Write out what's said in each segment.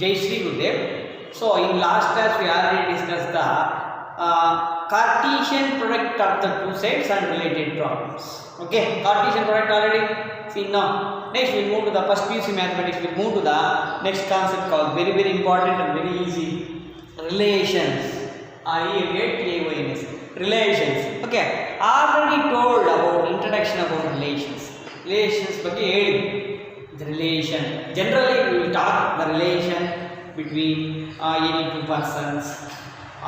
Jai Shri Gurudev. So in last class we already discussed the Cartesian product of the two sets and related problems. Okay, Cartesian product already seen now. Next we will move to the first PUC mathematics. We will move to the next concept called very important and very easy, relations. RELATIONS. Relations. Okay, already told about introduction about relations. Relations ಬಗ್ಗೆ the relation. Generally we will talk the relation between any two persons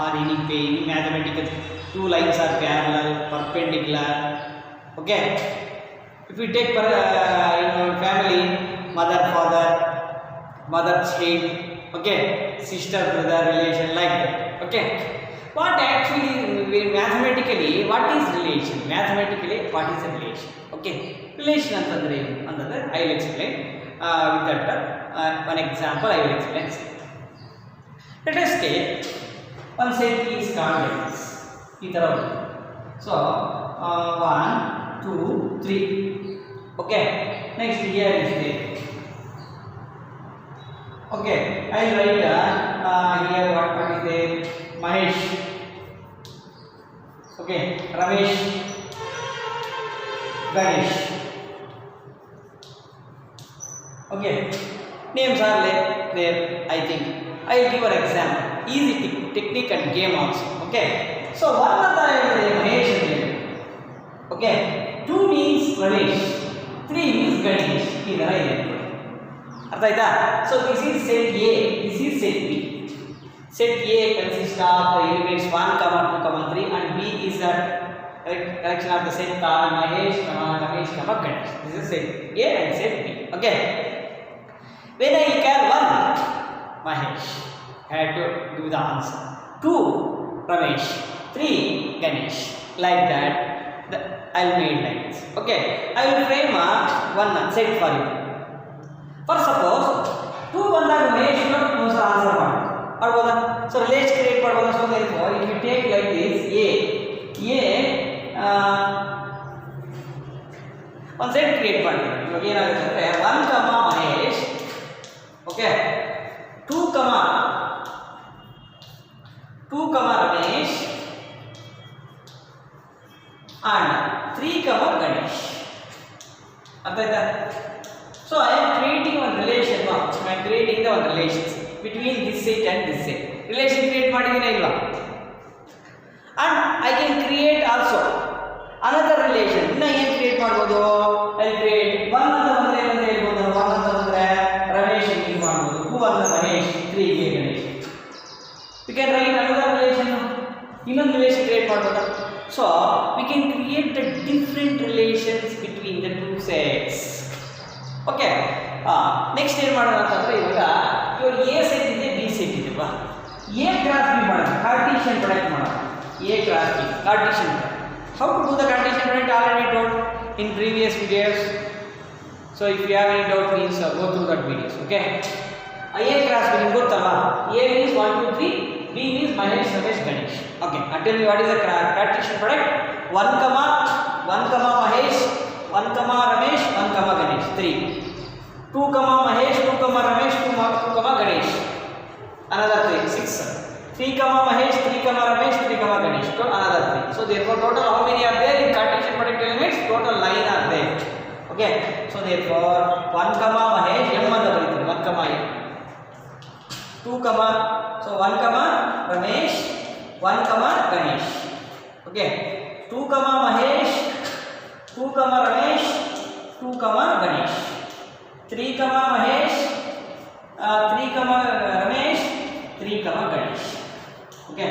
or any mathematical two lines are parallel, perpendicular. Okay, if we take family, mother father, mother child, okay, sister brother relation, like that. Okay, what actually mathematically what is relation? Mathematically what is a relation? Okay, relation antandre I will explain with that one example I will explain. Let us take one set is called this. So 1, 2, 3. Okay, next here is there. Okay, I will write here what is there? Mahesh. Okay, Ramesh, Ganesh. Okay, names are there. I think I will give an example. Easy technique and game also. Okay, so one of the Mahesh. Okay, 2 means Ramesh, 3 means Ganesh. So this is set A, this is set B. Set A consists of the elements 1, 2, 3 and B is the collection of the set Mahesh, Ramesh, Ganesh. This is set A and set B. Okay. When I call 1, Mahesh, I have to give the answer. 2, Ramesh, 3, Ganesh. Like that, I will make like this. Okay. I will frame one set for you. For suppose 2 ಬಂದಾಗ Mahesh knows answer ಮಾಡ್ಬೋದಾ? So relation create ಮಾಡ್ಬೋದಾ? So therefore if you take like this one set create ಮಾಡ್ತೀವಿ. ಇವಾಗ ಏನಾಗುತ್ತೆ ಅಂದ್ರೆ 1, Mahesh, okay, 2, Ramesh and 3, Ganesh. ಅರ್ಥಾಯ್ತಾ? So I am creating one relation. I am creating the one relations between this set and this set. Relation create ಮಾಡಿದೀನಾ ಇಲ್ವಾ? And I can create also another relation. ಇನ್ನು ಏನು create ಮಾಡಬಹುದು? I will create 1 ಅಂತ ಬಂದ್ರೆ ಏನಂತ ಹೇಳ್ಬೋದು? 1 ಅಂತ ಬಂದ್ರೆ ರಮೇಶ್ ಅಂತ ಮಾಡಬಹುದು. 2 ಅಂತ ಮಹೇಶ್, 3 ಗೆ Ganesh. We can write another relation. ಇನ್ನೊಂದು relation create ಮಾಡಬಹುದು. So we can create the different relations between the two sets. Okay, next ಏನು ಮಾಡೋಣ ಅಂತಂದ್ರೆ ಇವಾಗ ಇವಾಗ A ಸೆಟ್ ಇದೆ, B ಸೆಟ್ ಇದೆ ಅಲ್ವಾ? A ಕ್ರಾಸ್ B ಮಾಡೋಣ, ಕಾರ್ಟೀಸಿಯನ್ ಪ್ರಾಡಕ್ಟ್ ಮಾಡೋಣ. A cross B, Cartesian product. How to do the Cartesian product already told in previous videos. So if you have any doubt, please go through that videos. Okay. A cross B ಗೊತ್ತಲ್ಲ? A means 1, 2, 3. B means Mahesh, Ramesh, Ganesh. Okay. Now tell me what is the Cartesian product? 1, Mahesh, 1, Ramesh, 1, Ganesh. 3. 2, Mahesh, 2, Ramesh, 2, Ganesh. Another 3. 6. 3, Mahesh, 3, Ramesh, 3, Ganesh. So another 3. So therefore total how many are there in Cartesian product elements? Total 9 are there. Okay. So therefore 1, Mahesh, m ಅಂತ ಬರೀತೀವಿ. 1, m. 2, so 1, Ramesh, 1, Ganesh. Okay. 2, Mahesh, 2, Ramesh, 2, Ganesh. 3, Mahesh, 3, Ramesh, 3, Ganesh. Okay,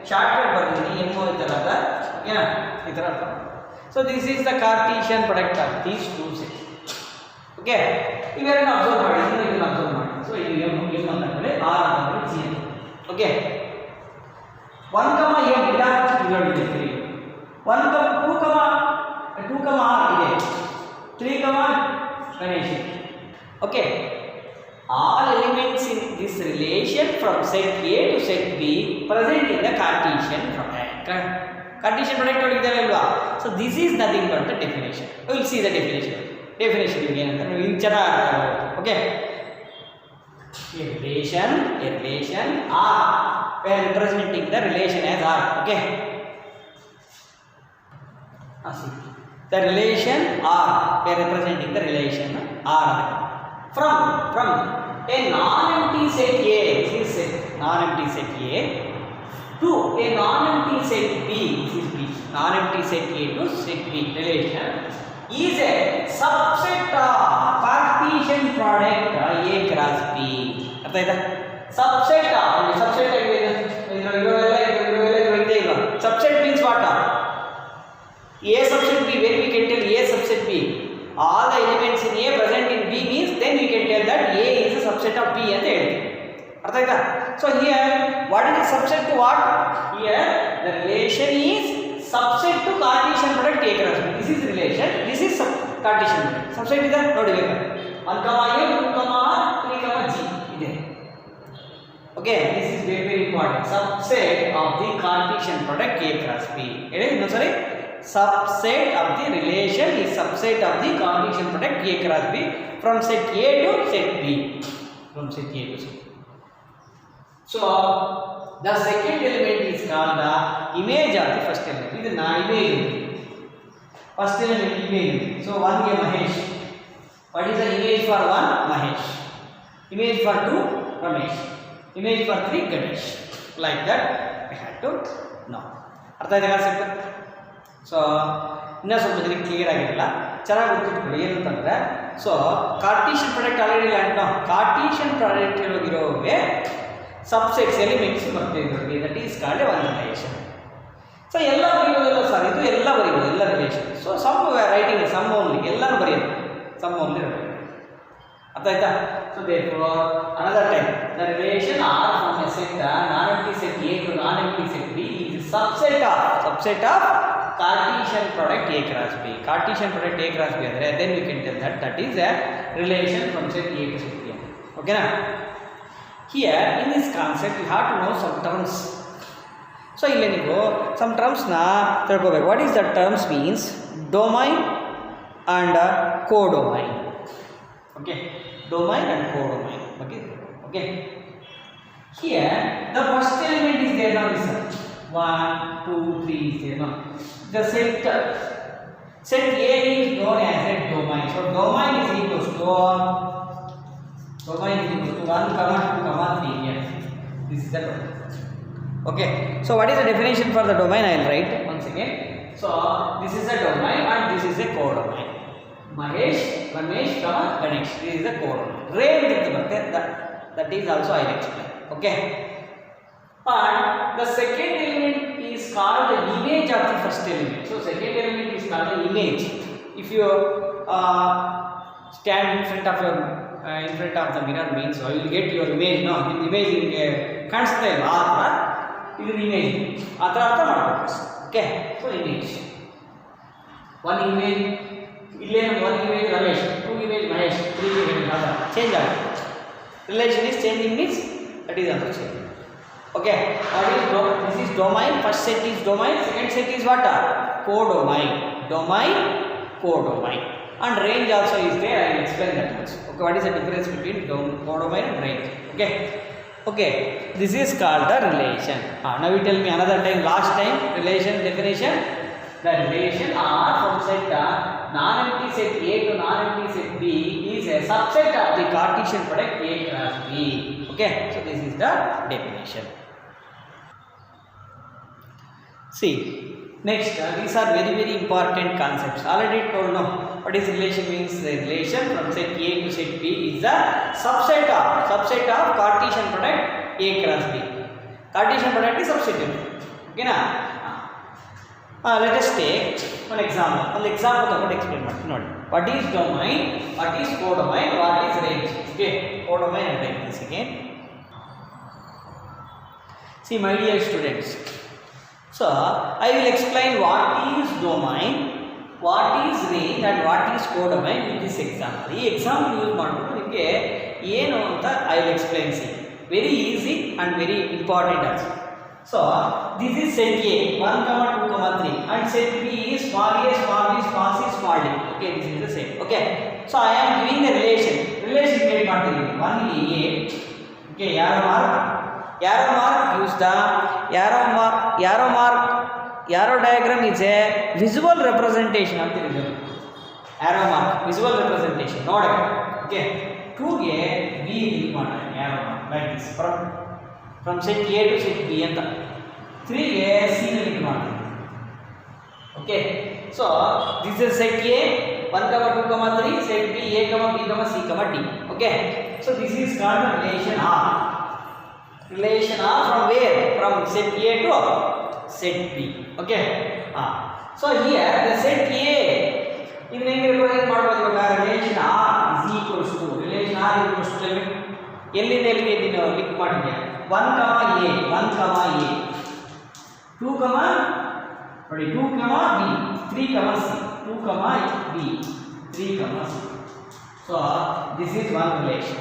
shortcut ಬರ್ತೀನಿ ಏನೋ ಈ ತರ ಅದ ಓಕೆನಾ ಈ ತರ ಅರ್ಥ. So this is the Cartesian product of these two sets. Okay, ಇವೆರಡನ್ನ ಅಬ್ಸರ್ವ್ ಮಾಡಿ, ಇದನ್ನ ಅಬ್ಸರ್ವ್ ಮಾಡಿ. So ಇದು m ಅಂತಂದ್ರೆ r ಅಂತಂದ್ರೆ g ಅಂತ. Okay, 1, m ಇಲ್ಲ ಇವೆರಡು ಇದೆ. 1, 2, r ಇದೆ. 3, Ganesh. Okay, all elements in this relation from set A to set B present in the Cartesian product. Cartesian product ನೋಡಿದ್ದೇವೆ ಅಲ್ವಾ? So this is nothing but the definition. We will see the definition. Definition ಏನಂತ ಚೆನ್ನಾಗಿ ಅರ್ಥ ಆಗುತ್ತೆ. Okay. a relation R. We are representing the relation as R. Okay. See. The relation R. We are representing the relation R. From a non-empty set A. This is set non-empty set A to a non-empty set B. This is B. Non-empty set A to set B relation is a subset of Cartesian product A cross B. Subset of subset means what? A subset B, where we can tell A subset B. All the elements in A present in B means then we can tell that A is a subset of B and A. So here, what is the subset to what? Here, the relation is subset to Cartesian product A cross B. This is relation. This is Cartesian product. Subset is that? No, 1, A, 2, R, 3, G. Okay, this is very important. Subset of the Cartesian product A cross B. No, sorry. Subset of the relation is subset of the Cartesian product A cross B from set A to set B. From set A to set B. So, the second element is called the image of the first element. This is the image. First element image. So, 1 A Mahesh. What is the image for 1? Mahesh. Image for 2? Ramesh. Image for 3? Ganesh. Like that, we have to know. Artha idea concept? So, inna ಸ್ವಲ್ಪ ಜನಕ್ಕೆ clear ಆಗಿರಲ್ಲ, ಚೆನ್ನಾಗಿ ಗೊತ್ತಿಟ್ಕೊಳ್ಳಿ ಏನಂತಂದ್ರೆ, so Cartesian product already land ನಾವು Cartesian product ಇರೋಗಿರೋವೆ subsets elements ಬರ್ತಿದ್ವಿ, that is called one relation. So ಎಲ್ಲ ಬರೆಯೋದಿಲ್ಲ ಸರ್, ಇದು ಎಲ್ಲ ಬರೆಯೋದು ಎಲ್ಲ relation. So some writing some only, ಎಲ್ಲನೂ ಬರೆಯೋದು ಸಮ್ ಓನ್ಲಿ ಬರೆಯೋದು. ಅರ್ಥ ಆಯ್ತಾ? So therefore another time the relation R from a set non-empty set A to non-empty set B is subset of Cartesian product A cross B. Cartesian product A cross B andre then we can tell that is a relation from set A to set B. Okay na? Here in this concept you have to know some terms. So ಇಲ್ಲಿ ನೀವು some terms na ತಿಳ್ಕೋಬೇಕು. What is the terms means? Domain and codomain. Okay, domain and codomain. Okay. Here the first element is there now. Listen, 1, 2, 3 is there now. The set A is known as a domain. So domain is equals to 1, 2, 3 here. This is the domain. Okay. So what is the definition for the domain? I will write once again. So this is a domain and this is a codomain. Mahesh, Ramesh, Ganesh. This is the codomain. Range that is also I will explain. Okay. And the second element is called the image of the first element. So second element is called the image. If you stand in front of the mirror means you will get your image. No, the image ಕಾಣಿಸ್ತಾ ಇಲ್ಲ ಆ ಥರ ಇದು image ಆ ಥರ ಅರ್ಥ ಮಾಡ್ಬೇಕು. Okay, so image one image ಇಲ್ಲೇನು one image Ramesh, 2 image Mahesh, 3 image ಆ ಥರ ಚೇಂಜ್ ಆಗುತ್ತೆ. Relation is changing means that is also change. Okay, what is this is domain. First set is domain, second set is what? Codomain. Domain, codomain, and range also is there. I will explain that also. Okay, what is the difference between codomain and range? Okay, this is called the relation. Now you tell me another time, last time relation definition. The relation R from set non-empty set A to non-empty set B is a subset of the Cartesian product A cross B. Okay, so this is the definition. See, next these are very important concepts. Already told now what is relation means. The relation from set A to set B is a subset of Cartesian product A cross B. Cartesian product is substitute. Okay na? Let us take one example. One example ತಗೊಂಡು explain ಮಾಡ್ತೀನಿ ನೋಡಿ. What is domain? What is codomain? What is range? Okay, codomain and range. Once again, see my dear students. So I will explain what is domain, what is range and what is codomain in this example. ಈ example use ಮಾಡಿಬಿಟ್ಟು ನಿಮಗೆ ಏನು ಅಂತ I will explain. See, very easy and very important also. So this is set A 1, 2, 3 and set B is small a, small b, small c, small d. Okay, this is the set. Okay, so I am giving the relation made ಮಾಡ್ತೀನಿ. 1 A Okay, arrow mark gives the arrow diagram is a visual representation of the result. Arrow mark visual representation. Note. Okay, 2a b arrow mark like this from set A to set B and 3a c okay, so this is set A 1, 2, 3, set B A, B, C, D. Okay, so this is called relation R. Relation R from where? From set A to set B. Okay, so here the set A. Even represent relation R is equals to relation R is equals to link 1, A, 2, 2, B, 3, C, 2, B, 3, C. So this is one relation.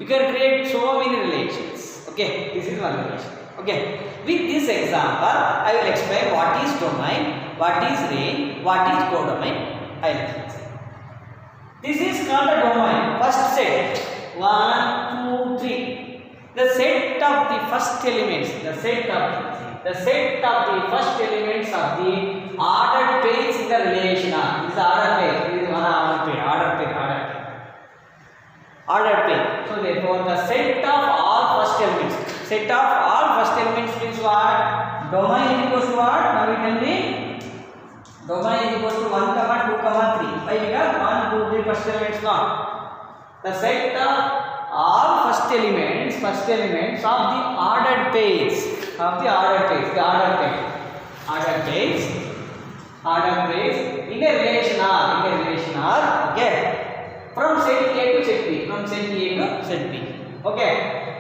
You can create so many relations. Okay, this is one relation. Okay, with this example, I will explain what is domain, what is range, what is codomain. I will explain. This is called a domain. First set 1, 2, 3. The set of the first elements. The set of the first elements of the ordered pairs in the relation. This is ordered pair. This is one ordered pair. So therefore, the set of all first elements. Set of all first elements means what? Domain is equals to what? Now we tell me. Domain is equals to 1, 2, 3. Why we have 1, 2, 3 first elements not? The set of all first elements of the ordered pairs. Ordered pairs in a relation R. Okay. From set A to set B. Okay.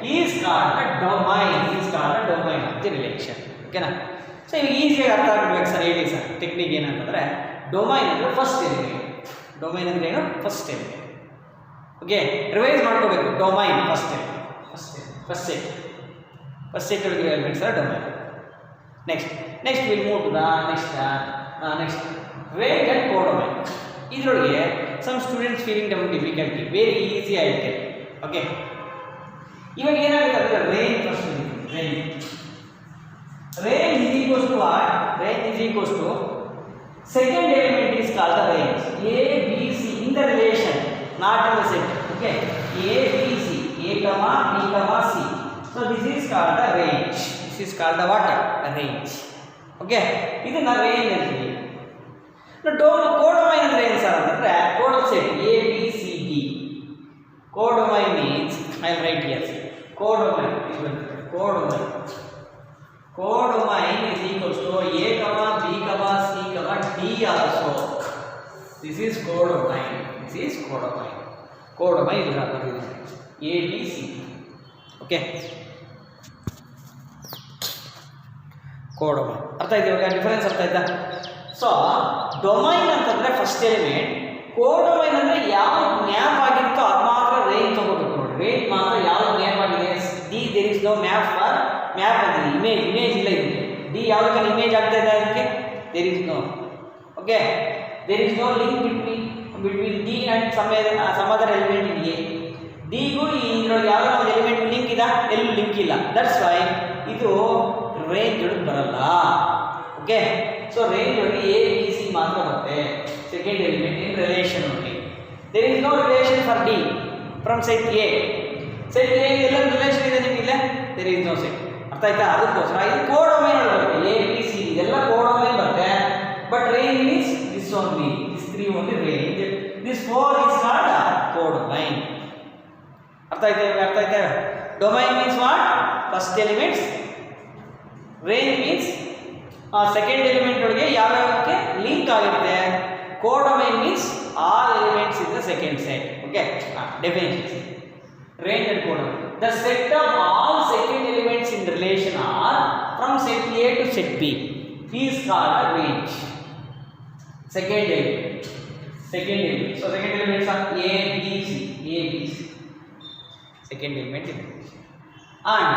Is called a domain. Of the relation. Okay na? So easy artha agಬೇಕು sir ಹೇಳಿ sir technique ಏನಂತಂದ್ರೆ domain ಅಂದ್ರೆ first element. Domain ಅಂದ್ರೆ ಏನು? First element. Okay, revise ಮಾಡ್ಕೋಬೇಕು. Domain first set ಒಳಗೆ elements are domain. Next we'll move to the next range and codomain. ಇದರೊಳಗೆ some students feeling difficulty, very easy I will tell. Okay, ಇವಾಗ ಏನಾಗುತ್ತೆ ಅಂದ್ರೆ range first range is equals to what? Range is equals to second element is called the range. A, B, C in the relation, not in the set. Okay, A, B, C, A, B, C. So this is called the range. This is called the what? A range. Okay, this is the range antivi. Now codomain andre ಏನು sir ಅಂದ್ರೆ codomain set A, B, C, D. Codomain means I will write here. Codomain is equals to A, B, C, D also. This is codomain. Codomain is A, B, C. Okay. Codomain. ಅರ್ಥ ಆಯ್ತಾ? ಇವಾಗ difference ಅರ್ಥ ಆಯ್ತಾ? So domain ಅಂತಂದ್ರೆ first element, ಕೋಡೊಮೈನ್ ಅಂದ್ರೆ ಯಾವ map ಆಗಿರುತ್ತೋ ಅದು ಮಾತ್ರ ರೇಂಜ್ ತಗೋಬೇಕು ನೋಡಿ. ರೇಂಜ್ ಮಾತ್ರ ಯಾವ ಮ್ಯಾಪ್ ಆಗಿದೆ. D there is no map for map ಆಗಿದೆ. ಇಮೇಜ್ ಇಲ್ಲ ಇದೆ. ಡಿ ಯಾವುದಕ್ಕೆ ಇಮೇಜ್ ಆಗ್ತಾ ಇದೆ ಅದಕ್ಕೆ there is no. Okay, there is no link between D and some other element in A. ಡಿಗೂ ಇದರೊಳಗೆ ಯಾವುದೋ ಒಂದು ಎಲಿಮೆಂಟ್ ಲಿಂಕ್ ಇದೆ, ಎಲ್ಲೂ ಲಿಂಕ್ ಇಲ್ಲ. ದಟ್ಸ್ ವೈ ಇದು ರೇಂಜ್ ಒಳಗೆ ಬರಲ್ಲ. ಓಕೆ, ಸೊ ರೇಂಜ್ ಒಳಗೆ ಎ ಬಿ ಸಿ ಮಾತ್ರ ಬರುತ್ತೆ. Second element in relation only. There is no relation for D from set A. Set A ಎಲ್ಲ ರಿಲೇಷನ್ ಇದೆ ನಿಮಗಿಲ್ಲ, ದೇರ್ ಇಸ್ ನೋ ಸೆಟ್. ಅರ್ಥ ಆಯ್ತಾ? ಅದಕ್ಕೋಸ್ಕರ ಇದು ಕೋಡೊಮೈನ್ ಬರುತ್ತೆ. ಎ ಬಿ ಸಿ ಇದೆಲ್ಲ ಕೋಡೊಮೈನ್ ಬರುತ್ತೆ. But range means this only, this 3 only range. This 4 is called codomain. ಅರ್ಥ ಆಯ್ತಾ? Domain means what? First elements. Range means second element ಒಳಗೆ ಯಾವ್ಯಾವಕ್ಕೆ ಲಿಂಕ್ ಆಗಿರುತ್ತೆ. Codomain means all elements in the second set. Okay, definition. Range and codomain. The set of all second elements in relation are from set A to set B is called a range. Second element. So second elements are A, B, C. Second element in relation. And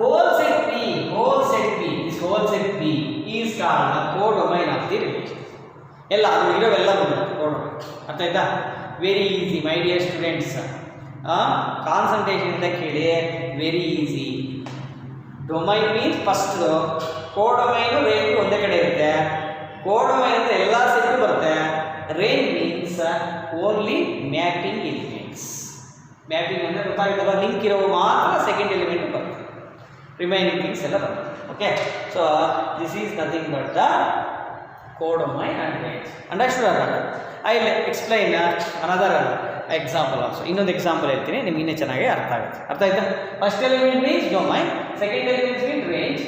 whole set B. This whole set B is called the codomain of the relation. ಎಲ್ಲ ಅದು ಇರೋವೆಲ್ಲ ಬಂದಿರುತ್ತೆ codomain. ಅರ್ಥ ಆಯ್ತಾ? Very easy my dear students. Concentration ಇಂದ ಕೇಳಿ very easy. Domain means first codomain range ಒಂದೇ ಕಡೆ ಇರುತ್ತೆ. ಕೋಡೊಮೈನ್ ಅಂತ ಎಲ್ಲ ಸೆಟ್ ಬರುತ್ತೆ. Range means only mapping elements. Mapping ಅಂದರೆ ಗೊತ್ತಾಗುತ್ತಲ್ಲ, ಲಿಂಕ್ ಇರೋ ಮಾತ್ರ ಸೆಕೆಂಡ್ ಎಲಿಮೆಂಟ್ ಬರುತ್ತೆ, ರಿಮೈನಿಂಗ್ ಥಿಂಗ್ಸ್ ಎಲ್ಲ ಬರುತ್ತೆ. Okay, so this is nothing but the codomain and range. Understood or not? I will explain another example also. ಇನ್ನೊಂದು example ಹೇಳ್ತೀನಿ, ನಿಮ್ಗೆ ಇನ್ನೂ ಚೆನ್ನಾಗಿ ಅರ್ಥ ಆಗುತ್ತೆ. ಅರ್ಥ ಆಯ್ತಾ? First element means domain, second element means range.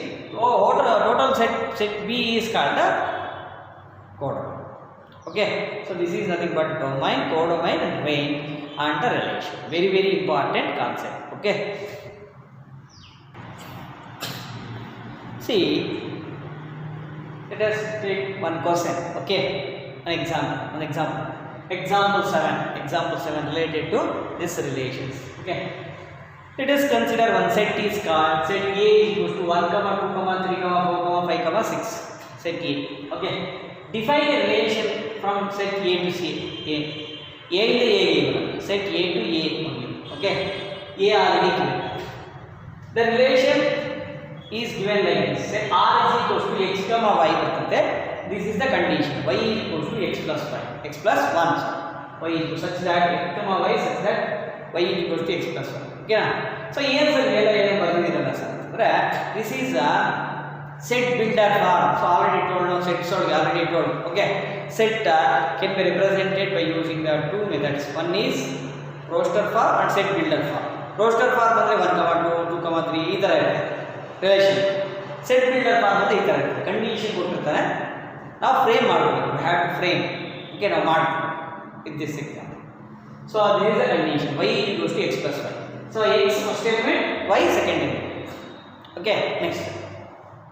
Total set B is called the codomain. Okay, so this is nothing but domain, codomain and range and the relation. Very very important concept. Okay, see, let us take one question. Okay, an example. Example 7 related to this relations. Okay, let us consider one set is called set A equals to 1, 2, 3, 4, 5, 6. Set A. Okay, define a relation from set A to C. A into A given. Set A to A only. Okay, A already given. The relation is given like this. Say R is equals to x comma y bರ್ತದೆ. This is the condition. Y is equals to x plus 1. X plus 1. Y is equals such that x comma y such that y is equals to x plus 1. Okay na? So ಏನು sir ಏನು ಬರ್ತಿದ್ದೀರಲ್ಲ sir ಅಂದರೆ this is a set builder form. So already told now sets already told. Okay, set can be represented by using the two methods. One is roster form and set builder form. Roster form ಅಂದರೆ 1, 2, 2, 3 ಈ ಥರ ಇರುತ್ತೆ relation. Set builder form ಅಂತ ಈ ಥರ ಇರುತ್ತೆ. Condition ಕೊಟ್ಟಿರ್ತಾರೆ, ನಾವು ಫ್ರೇಮ್ ಮಾಡಬೇಕು. We have to frame. Okay, ನಾವು ಮಾಡ್ತೀವಿ with this example. So this is the condition. y equals to x plus 1. So x first element, y second element. Okay, next.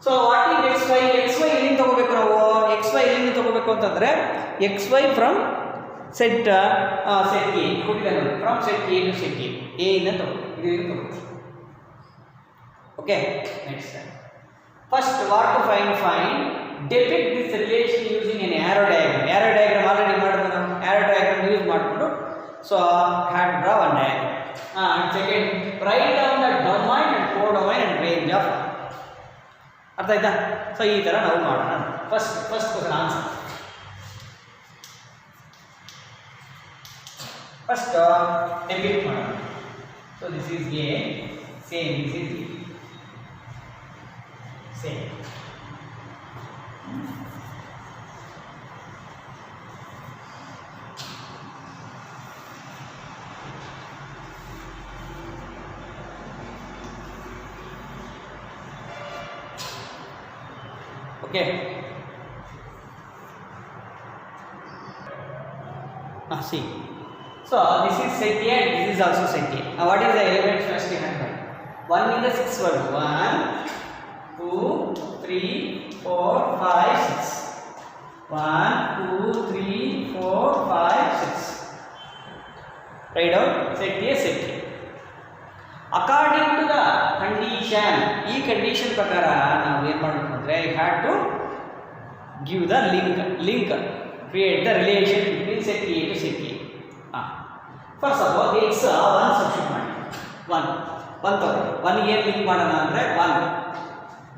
So what is xy? xy ಎಲ್ಲಿಂದ ತಗೋಬೇಕು ನಾವು? xy ಎಲ್ಲಿಂದ ತಗೋಬೇಕು ಅಂತಂದರೆ xy from set A ಕೊಟ್ಟಿದ್ದಾರೆ ನೋಡಿ. From set A to set A ಇಂದ ತಗೋಬೇಕು. ಇದರಿಂದ ತಗೋಬೇಕು. Okay, next. First, what to find? Depict this relation using an arrow diagram. Arrow diagram already ಮಾಡಿದ್ರು ನಾವು. Arrow diagram ಯೂಸ್ ಮಾಡಿಕೊಂಡು so had draw one diagram. And second, write down the domain and codomain and range of. ಅರ್ಥ ಆಯ್ತಾ? So ಈ ಥರ ನಾವು ಮಾಡೋಣ. First question answer. First depict ಮಾಡೋಣ. So this is A, same this is B. Same. Okay. See. So this is set A and this is also set A. Now what is the element first you have? 1 in the 6 word. 1, 2, 3, 4, 5, 6. 1, 2, 3, 4, 5, 6. Write down set A, set A. According to the condition, ಈ condition ಪ್ರಕಾರ ನಾವು ಏನು ಮಾಡಬೇಕು ಅಂದರೆ I had to give the link, create the relation between set A to set A. First of all, x 1 substitute ಮಾಡಿ. 1 ತಗೊಳ್ಳಿ. 1 ಗೆ link ಮಾಡೋಣ ಅಂದರೆ 1.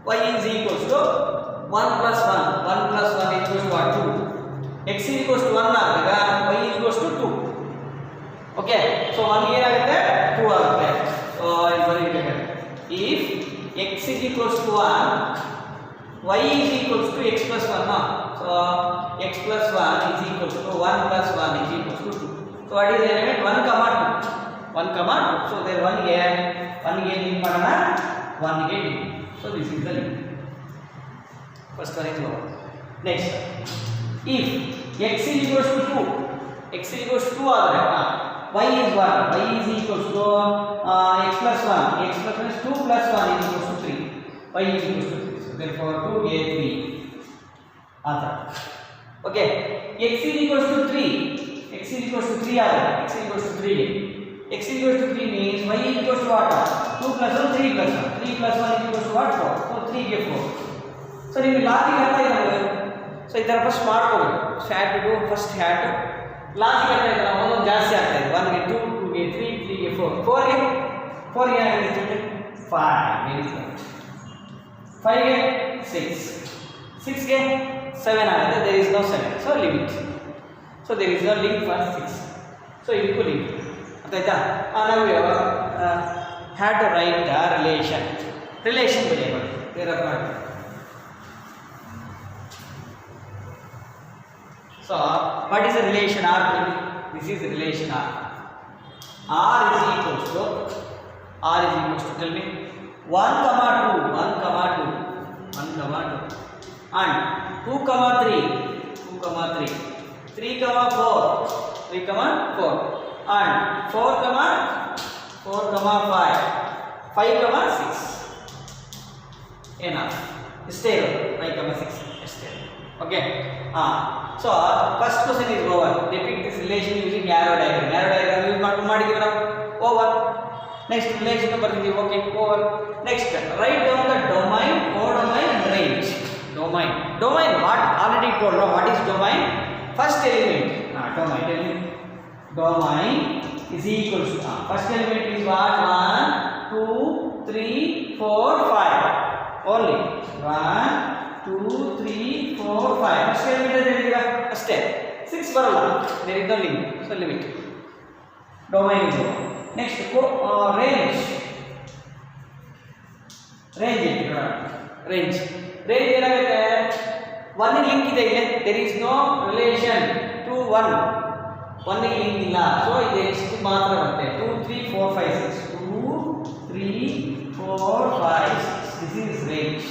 y is equals to 1 plus 1. 1 plus 1 equals to what? 2. x is equals to 1 ಆದಾಗ y is equals to 2. Okay, so 1 ಏನಾಗುತ್ತೆ? 2 ಆಗುತ್ತೆ. So ಇದು ಬರೀಬೇಕು. If x is equals to 1, y is equals to x plus 1. So x plus 1 is equals to 1 plus 1 is equals to 2. So what is the element? 1, 2. 1, 2. So there 1 ಗೆ link ಮಾಡೋಣ, 1 ಗೆ link. So this is the link. First one is over. Next, if x is equals to 2, x is equals to 2 ಆದರೆ y is what? Y is equals to x plus 1. X plus 1 is 2 plus 1 is equals to 3. Y is equals to 3. So therefore 2 ಗೆ 3. ಆತರ. Okay. X is equals to 3. X is equals to 3 ಆದರೆ x is equals to 3 ಗೆ. X is equals to 3 means y is equals to what? 2 plus 1, 3 plus 1. 3 plus 1 is equals to what? 4. So 3 ಗೆ 4. So ನಿಮಗೆ logic ಅರ್ಥ ಇದೆ. So ಈ ಥರ first ಮಾಡ್ಕೋಬೇಕು. Had to do first had logic ಅರ್ಥ ಇದೆ. ಒಂದೊಂದು ಜಾಸ್ತಿ ಆಗ್ತಾ ಇದೆ. 1 ಗೆ 2, 2 ಗೆ 3, 3 ಗೆ 4. 4 ಗೆ 4 ಗೆ ಆಗುತ್ತೆ 5. Very good. 5 ಗೆ 6. 6 ಗೆ 7 ಆಗುತ್ತೆ. there is no 7, so leave it. So there is no link for 6, so equal link. ಅರ್ಥಾಯ್ತಾ? ನಾವು had to write the relation ಬರೆಯಬೇಕು. So what is the relation R? This is the relation R. R is equals to tell me 1 comma 2 and 2 comma 3 3 comma 4 and 4 comma 5 comma 6. enough. Stay 5 comma 6. Stay. Okay. So first question is over. Depict this relation using arrow diagram. Arrow diagram use ಮಾಡಿದೀವಿ ನಾವು. Over. Next relation ಬರ್ತಿದೀವಿ. Okay. Over. Next write down the domain, codomain and range. Domain what? Already told. What is domain? First element. Domain is equals to first element is what? 1 2 3 4 5 only. 1 2 3 4 5 first element is ಅಷ್ಟೇ. 6 ಬರಲ್ಲ. there is no link, so leave it. domain is over. Next range ಏನಾಗುತ್ತೆ? 1 link ಇದೆ ಇಲ್ಲಿ. there is no relation to 1 link ಇಲ್ಲ, so ಇದು ಎಷ್ಟು ಮಾತ್ರ ಬರುತ್ತೆ? 2 3 4 5 6 2 3 4 5 6. this is range.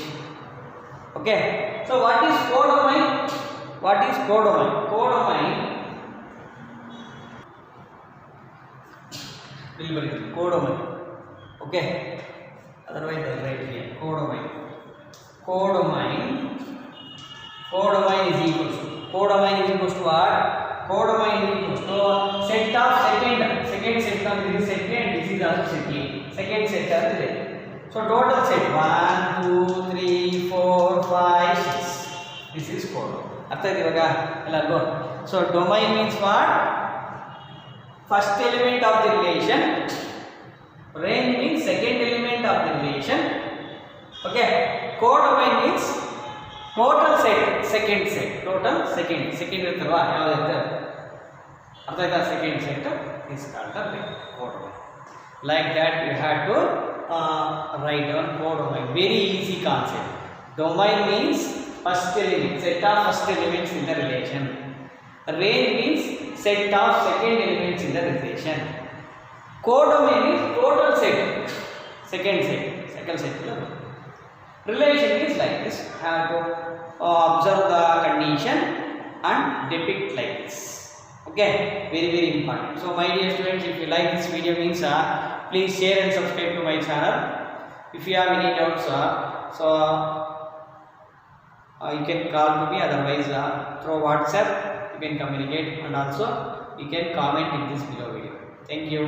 Okay, so what is codomain? Codomain okay, otherwise I'll write here. Codomain is equals to what? Codomain is equals to set of second set of this set and this is also second set of this. So total set 1 2 3 4 5 6. this is codomain. ಅರ್ಥ ಆಯ್ತು ಇವಾಗ ಎಲ್ಲರಿಗೂ? So domain means what? first element of the relation. Range means second element of the relation. Okay. Codomain means total set, second ಇರ್ತಲ್ವಾ? ಯಾವ್ದು ಇರ್ತದೆ? ಅರ್ಥ ಆಯ್ತಾ? second set is called the codomain. Like that you have to write down codomain. Very easy concept. Domain means first element, set of first elements in the relation. Range means set of second elements in the relation. Codomain is total set, second set. Relation is like this. Have to observe the condition and depict like this. Okay, very important. So my dear students, if you like this video means please share and subscribe to my channel. If you have any doubts you can call to me, otherwise through WhatsApp you can communicate, and also you can comment in this below video. Thank you.